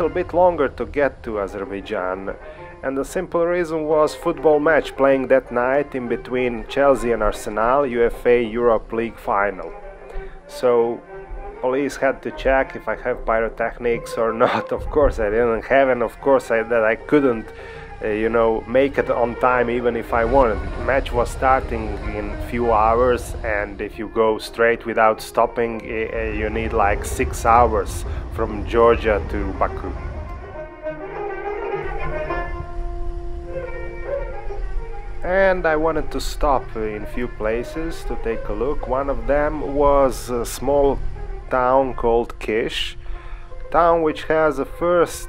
little bit longer to get to Azerbaijan, and the simple reason was football match playing that night in between Chelsea and Arsenal, UEFA Europe League final. So police had to check if I have pyrotechnics or not. Of course I didn't have, and of course that I couldn't make it on time even if I wanted. The match was starting in few hours, and if you go straight without stopping, you need like 6 hours from Georgia to Baku. And I wanted to stop in few places to take a look. One of them was a small town called Kish, town which has the first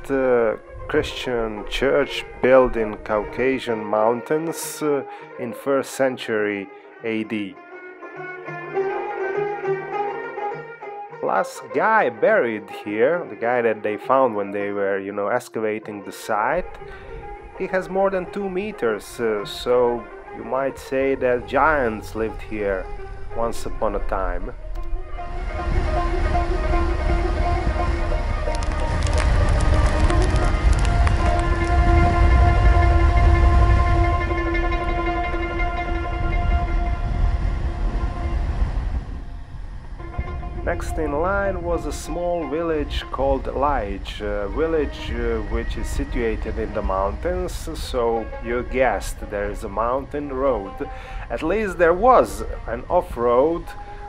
Christian church built in Caucasian mountains in 1st century AD. Last guy buried here, the guy that they found when they were, excavating the site, he has more than 2 meters, so you might say that giants lived here once upon a time. Next in line was a small village called Laj, a village which is situated in the mountains, so you guessed, there is a mountain road. At least there was an off-road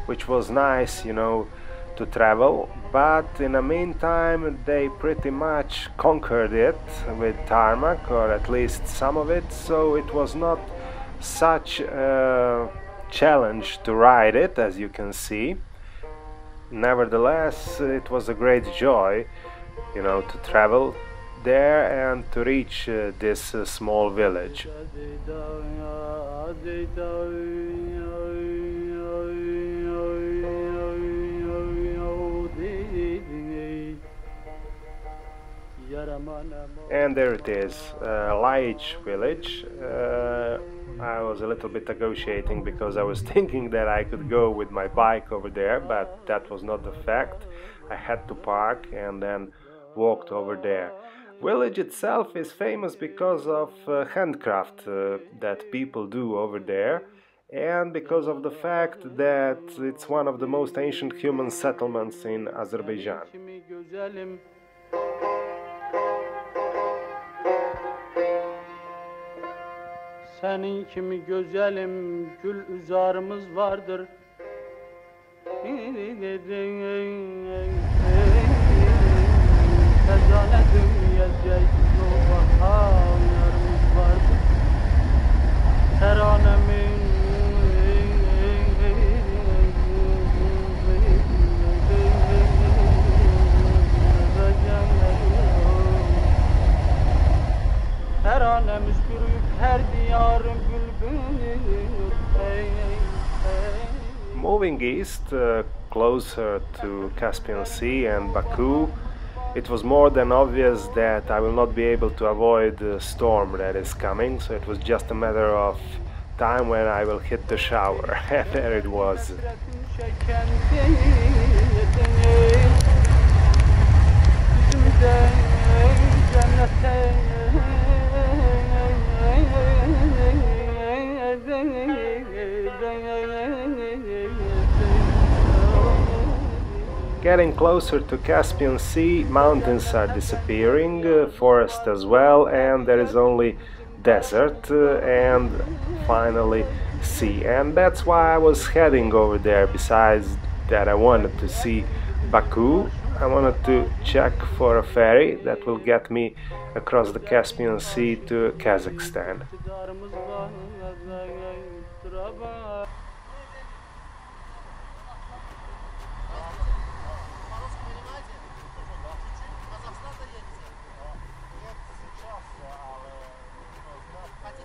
which was nice, to travel, but in the meantime they pretty much conquered it with tarmac, or at least some of it, so it was not such a challenge to ride it, as you can see. Nevertheless, it was a great joy, to travel there and to reach this small village. And there it is, Laj village. I was a little bit negotiating because I was thinking that I could go with my bike over there, but that was not the fact. I had to park and then walked over there. Village itself is famous because of handcraft that people do over there, and because of the fact that it's one of the most ancient human settlements in Azerbaijan. Senin kimi güzelim gül üzarımız vardır. Tezanetim yezecek baharlarımız vardır. Teranemin teranemiz gürüp her diyarın bülbülü. Moving east, closer to Caspian Sea and Baku, it was more than obvious that I will not be able to avoid the storm that is coming, so it was just a matter of time when I will hit the shower, and there it was. Getting closer to Caspian Sea, mountains are disappearing, forest as well, and there is only desert and finally sea. And that's why I was heading over there. Besides that, I wanted to see Baku. I wanted to check for a ferry that will get me across the Caspian Sea to Kazakhstan.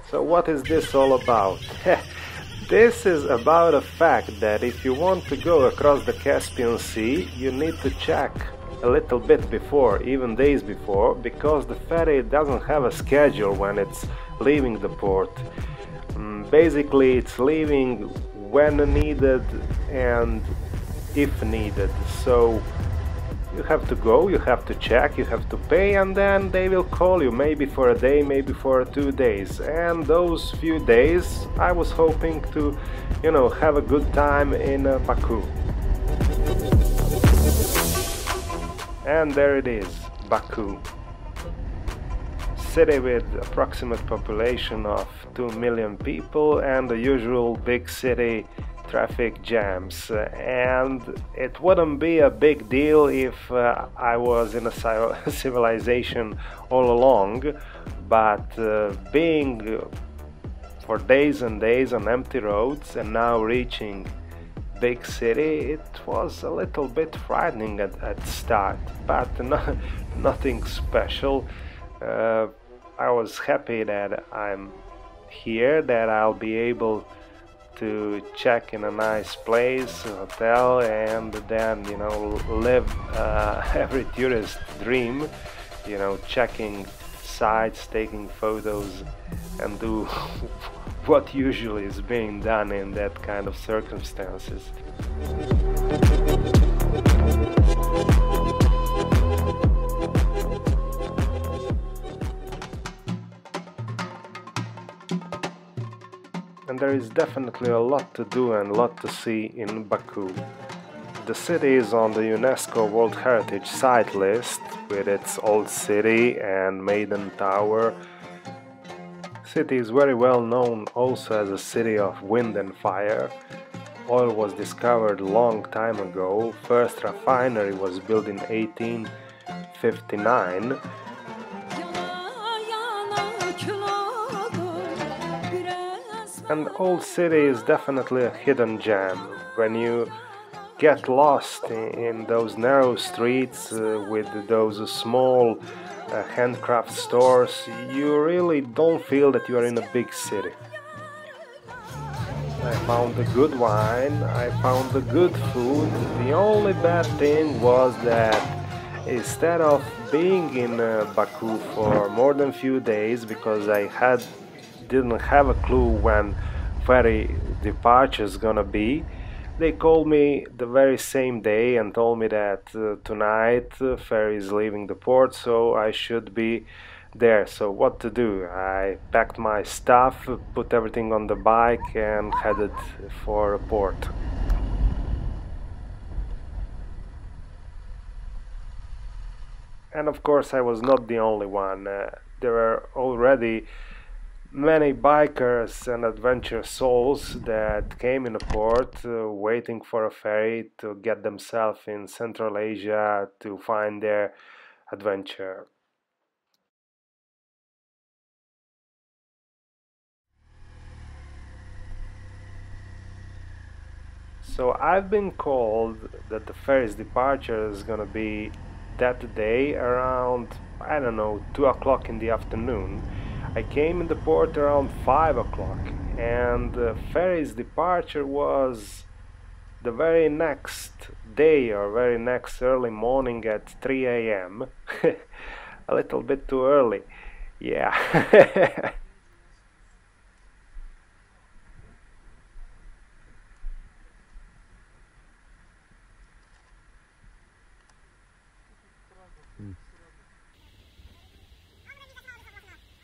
So what is this all about? This is about the fact that if you want to go across the Caspian Sea, you need to check a little bit before, even days before, because the ferry doesn't have a schedule when it's leaving the port. Basically, it's leaving when needed and if needed. So You have to go, you have to check, you have to pay, and then they will call you, maybe for a day, maybe for 2 days. And those few days I was hoping to, you know, have a good time in Baku. And there it is, Baku. City with approximate population of 2 million people and the usual big city traffic jams, and it wouldn't be a big deal if I was in a civilization all along, but being for days and days on empty roads and now reaching big city, it was a little bit frightening at start, but nothing special. I was happy that I'm here, that I'll be able to check in a nice place, a hotel, and then, you know, live every tourist dream, you know, checking sites, taking photos, and do what usually is being done in that kind of circumstances. And there is definitely a lot to do and a lot to see in Baku. The city is on the UNESCO World Heritage Site list with its old city and Maiden Tower. The city is very well known also as a city of wind and fire. Oil was discovered a long time ago. First refinery was built in 1859. And Old City is definitely a hidden gem. When you get lost in those narrow streets with those small handcraft stores, you really don't feel that you are in a big city. I found the good wine, I found the good food. The only bad thing was that instead of being in Baku for more than few days, because I didn't have a clue when ferry departure is gonna be, they called me the very same day and told me that tonight ferry is leaving the port, so I should be there. So what to do? I packed my stuff, put everything on the bike and headed for a port. And of course I was not the only one. There were already many bikers and adventure souls that came in the port waiting for a ferry to get themselves in Central Asia to find their adventure. So I've been called that the ferry's departure is gonna be that day around, I don't know, 2 o'clock in the afternoon. I came in the port around 5 o'clock, and the ferry's departure was the very next day or very next early morning at 3 a.m. A little bit too early, yeah.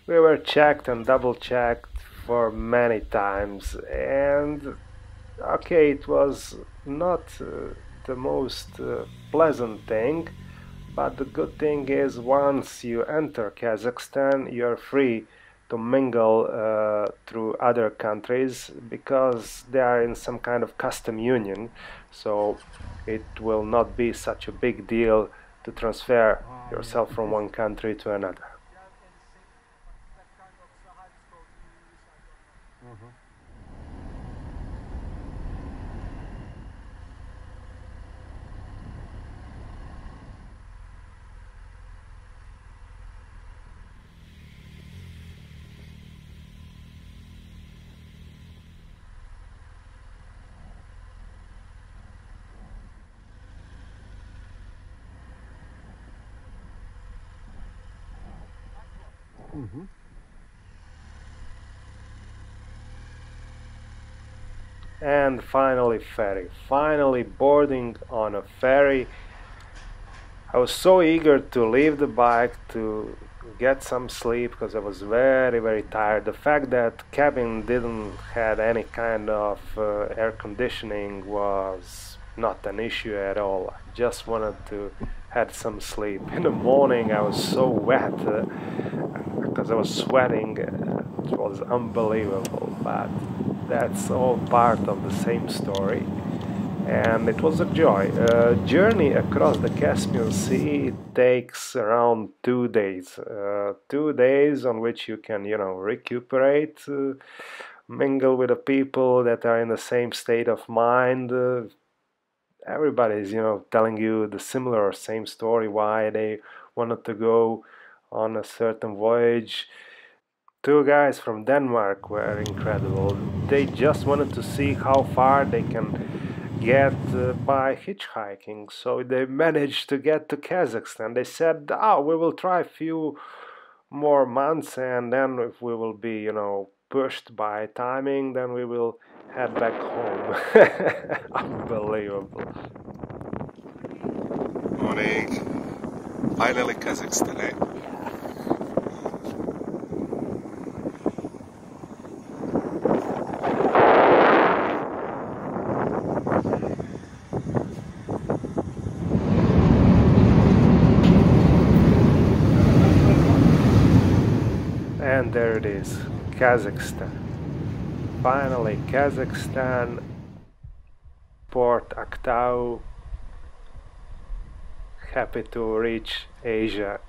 We were checked and double checked for many times, and okay, it was not the most pleasant thing, but the good thing is once you enter Kazakhstan you're free to mingle through other countries because they are in some kind of custom union, so it will not be such a big deal to transfer yourself from one country to another. And finally ferry, finally boarding on a ferry. I was so eager to leave the bike to get some sleep because I was very tired. The fact that cabin didn't had any kind of air conditioning was not an issue at all. I just wanted to had some sleep. In the morning I was so wet because I was sweating. It was unbelievable, but that's all part of the same story. And it was a joy. A journey across the Caspian Sea takes around 2 days. 2 days on which you can, recuperate, mingle with the people that are in the same state of mind. Everybody's, telling you the similar or same story why they wanted to go on a certain voyage. 2 guys from Denmark were incredible. They just wanted to see how far they can get by hitchhiking, so they managed to get to Kazakhstan. They said, we will try a few more months, and then if we will be, pushed by timing, then we will head back home. Unbelievable. Morning. Finally Kazakhstan, eh? And there it is, Kazakhstan. Finally, Kazakhstan, Port Aktau. Happy to reach Asia.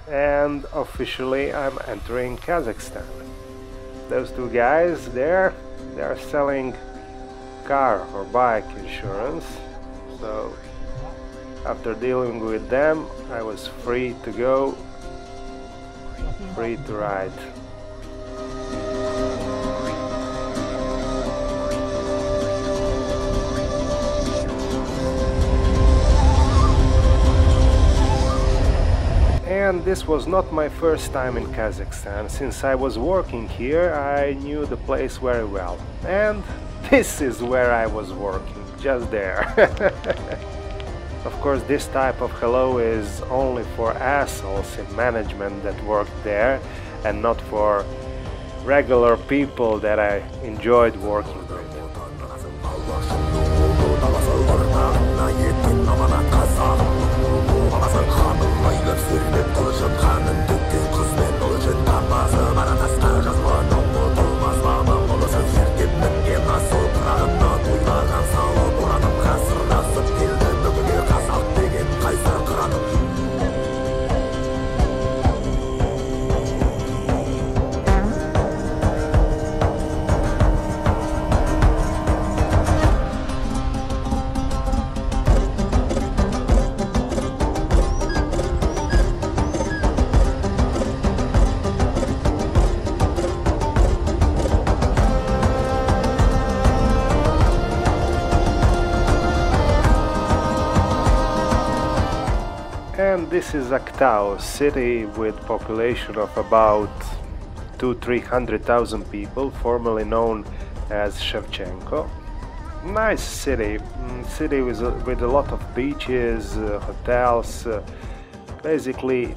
And officially I'm entering Kazakhstan. Those 2 guys there, they are selling car or bike insurance, so after dealing with them I was free to go, free to ride. And this was not my first time in Kazakhstan. Since I was working here, I knew the place very well. And this is where I was working, just there. Of course, this type of hello is only for assholes in management that work there, and not for regular people that I enjoyed working with. And this is Aktau, city with population of about 200,000–300,000 people, formerly known as Shevchenko. Nice city, with a lot of beaches, hotels, basically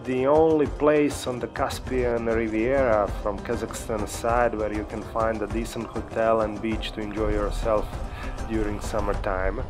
the only place on the Caspian Riviera from Kazakhstan side where you can find a decent hotel and beach to enjoy yourself during summertime.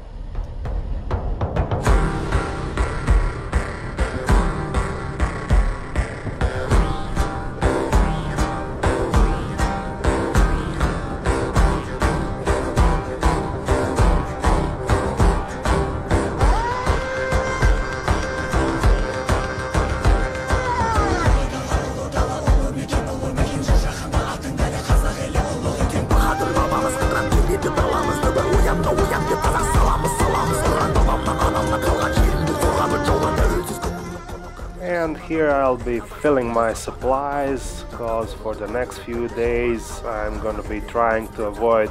And here I'll be filling my supplies, because for the next few days I'm gonna be trying to avoid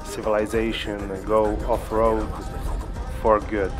civilization and go off-road for good.